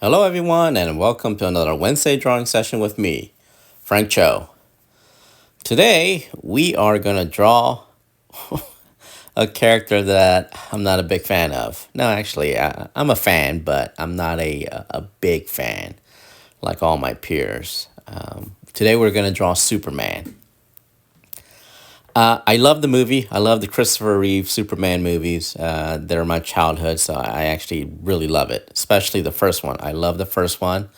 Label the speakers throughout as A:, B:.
A: Hello, everyone, and welcome to another Wednesday drawing session with me, Frank Cho. Today, we are going to draw a character that I'm not a big fan of. No, actually, I'm a fan, but I'm not a big fan like all my peers. Today, we're going to draw Superman. I love the movie. I love the Christopher Reeve Superman movies. They're my childhood, so I actually really love it, especially the first one. I love the first one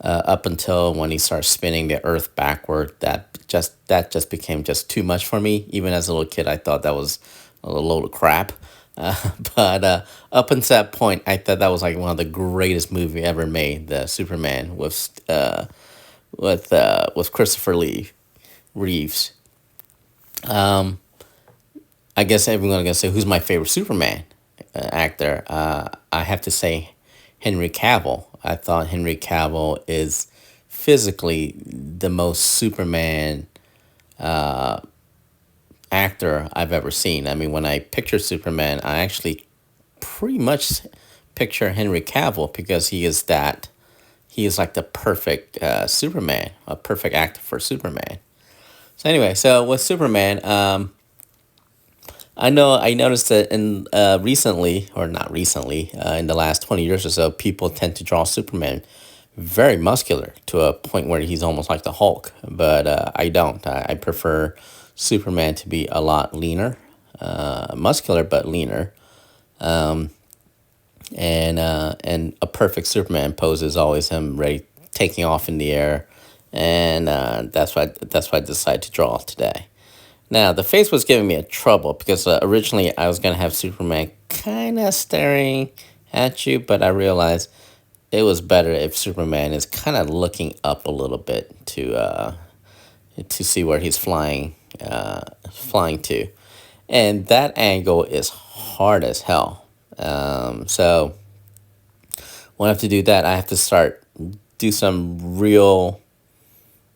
A: up until when he starts spinning the Earth backward. That just became just too much for me. Even as a little kid, I thought that was a load of crap. But up until that point, I thought that was like one of the greatest movie ever made. The Superman with Christopher Lee Reeves. I guess everyone's gonna say who's my favorite Superman actor. I have to say Henry Cavill. I thought Henry Cavill is physically the most Superman actor I've ever seen. I mean, when I picture Superman, I actually pretty much picture Henry Cavill because he is that. He is like the perfect Superman, a perfect actor for Superman. So anyway, so with Superman, I noticed that in recently, or not recently, in the last 20 years or so, people tend to draw Superman very muscular to a point where he's almost like the Hulk. But I don't. I prefer Superman to be a lot leaner, muscular but leaner. And a perfect Superman pose is always him ready taking off in the air, and that's why I decided to draw today. Now, the face was giving me a trouble because originally I was going to have Superman kind of staring at you, but I realized it was better if Superman is kind of looking up a little bit to see where he's flying to. And that angle is hard as hell. So when I have to do that, I have to do some real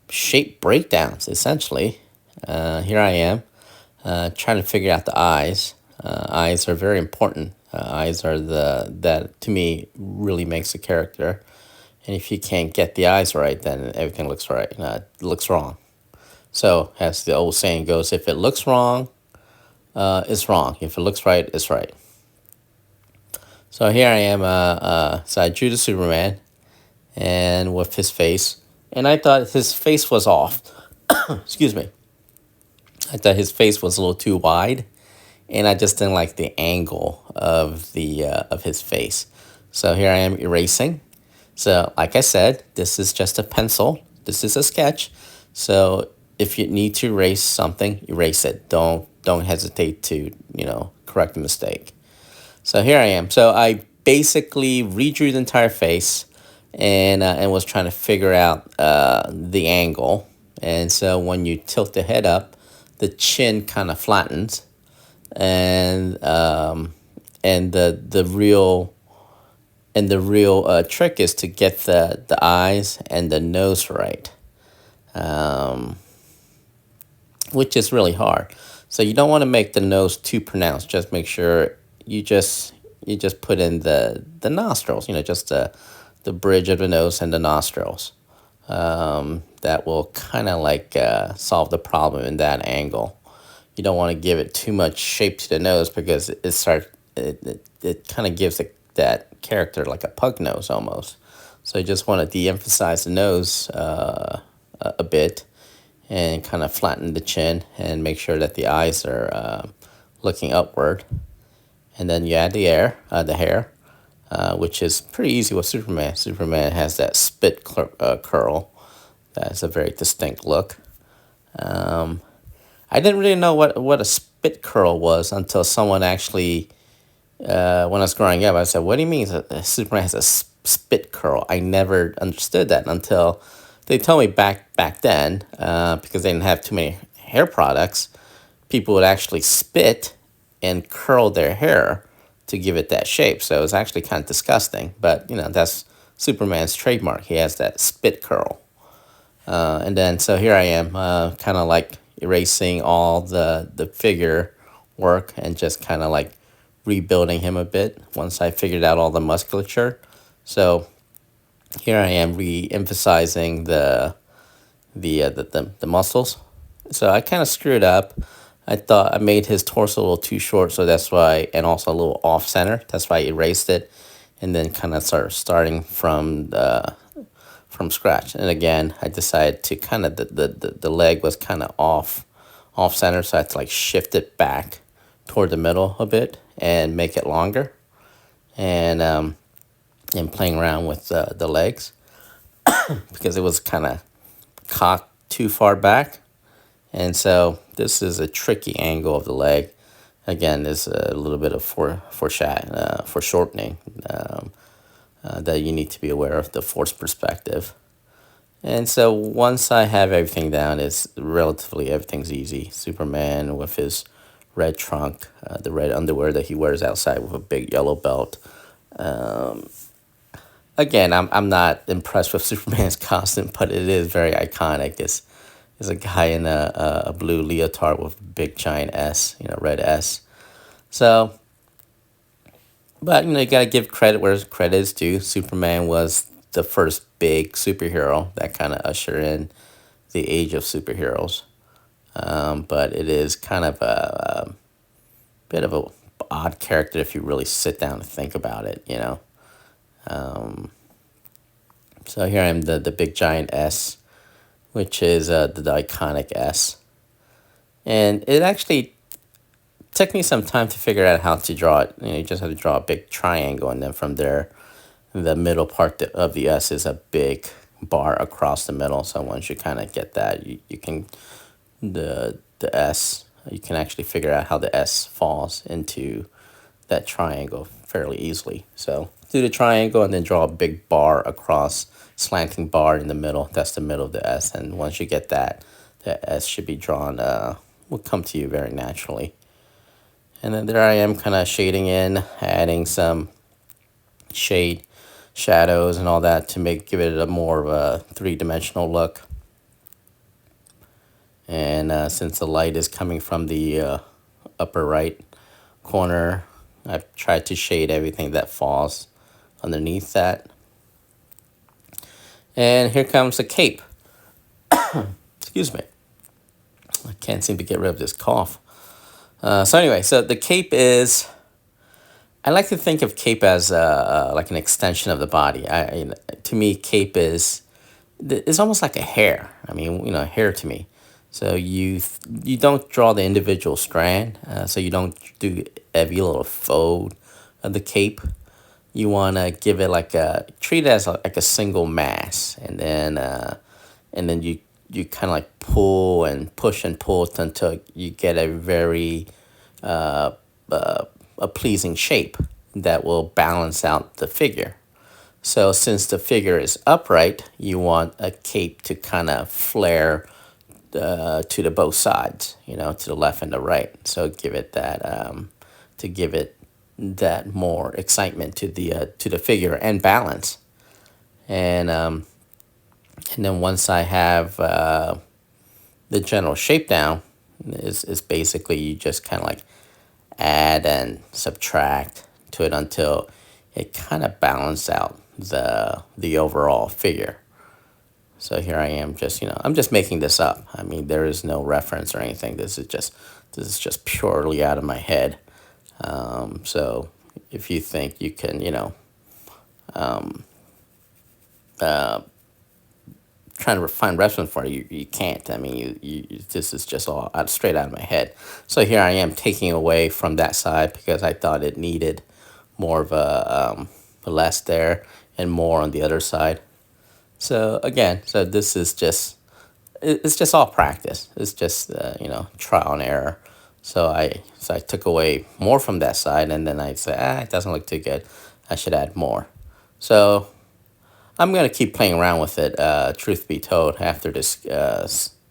A: shape breakdowns, essentially. Here I am, trying to figure out the eyes. Eyes are very important. Eyes are that to me really makes a character. And if you can't get the eyes right, then everything looks right. Looks wrong. So as the old saying goes, if it looks wrong, it's wrong. If it looks right, it's right. So here I am. So I drew the Superman, and with his face, and I thought his face was off. Excuse me. I thought his face was a little too wide, and I just didn't like the angle of his face. So here I am erasing. So like I said, this is just a pencil. This is a sketch. So if you need to erase something, erase it. Don't hesitate to correct the mistake. So here I am. So I basically redrew the entire face, and was trying to figure out the angle. And so when you tilt the head up, the chin kind of flattens, and the real trick is to get the eyes and the nose right, which is really hard. So you don't want to make the nose too pronounced. Just make sure you just put in the nostrils. Just the bridge of the nose and the nostrils. That will kind of like solve the problem in that angle. You don't want to give it too much shape to the nose because it kind of gives that character like a pug nose almost. So you just want to de-emphasize the nose a bit and kind of flatten the chin and make sure that the eyes are looking upward. And then you add the hair, which is pretty easy with Superman. Superman has that curl. That's a very distinct look. I didn't really know what a spit curl was until someone actually, when I was growing up, I said, "What do you mean that Superman has a spit curl?" I never understood that until they told me back then, because they didn't have too many hair products. People would actually spit and curl their hair to give it that shape. So it was actually kind of disgusting. But that's Superman's trademark. He has that spit curl. And then so here I am, kind of like erasing all the figure work and just kind of like rebuilding him a bit once I figured out all the musculature. So Here I am re-emphasizing the muscles. So I kind of screwed up. I thought I made his torso a little too short, so that's why, and also a little off center. That's why I erased it, and then kind of starting from scratch. And again, I decided to kind of the leg was kind of off center, so I had to like shift it back toward the middle a bit and make it longer. And playing around with the legs because it was kind of cocked too far back. And so this is a tricky angle of the leg. Again, there's a little bit of foreshortening that you need to be aware of, the force perspective. And so once I have everything down, it's relatively everything's easy. Superman with his red trunk, the red underwear that he wears outside with a big yellow belt. Again, I'm not impressed with Superman's costume, but it is very iconic. It's a guy in a blue leotard with a big giant S, red S. So, but you gotta give credit where credit is due. Superman was the first big superhero that kind of ushered in the age of superheroes. But it is kind of a bit of a odd character if you really sit down and think about it. So here I am, the big giant S, which is the iconic S. And it actually took me some time to figure out how to draw it. You just have to draw a big triangle, and then from there, the middle part of the S is a big bar across the middle. So once you kind of get that, you can, the S, you can actually figure out how the S falls into that triangle fairly easily. So do the triangle and then draw a big bar across, slanting bar in the middle. That's the middle of the S. And once you get that, the S should be drawn, will come to you very naturally. And then there I am kind of shading in, adding some shadows and all that to give it a more of a three-dimensional look. And since the light is coming from the upper right corner, I've tried to shade everything that falls underneath that. And here comes the cape. Excuse me. I can't seem to get rid of this cough. So anyway, so the cape is, I like to think of cape as like an extension of the body. To me, cape is, it's almost like a hair. I mean, hair to me. So you don't draw the individual strand. So you don't do every little fold of the cape. You want to give it treat it as like a single mass, and then you kind of like pull and push and pull until you get a very a pleasing shape that will balance out the figure. So since the figure is upright, you want a cape to kind of flare to the both sides, to the left and the right. So give it that to give it that more excitement to the figure and balance. And then once I have the general shape down, is basically you just kind of like add and subtract to it until it kind of balances out the overall figure. So here I am, I'm just making this up. I mean, there is no reference or anything. This is just purely out of my head. So if you think you can, trying to find reference for it, you can't. I mean, this is just all straight out of my head. So here I am taking away from that side because I thought it needed more of a less there and more on the other side. So again, this is it's just all practice. It's just trial and error. So I took away more from that side, and then I said, it doesn't look too good. I should add more. So I'm gonna keep playing around with it. Truth be told, after this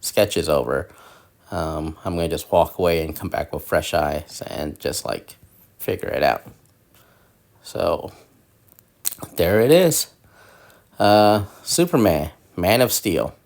A: sketch is over, I'm gonna just walk away and come back with fresh eyes and just like figure it out. So there it is. Superman, Man of Steel.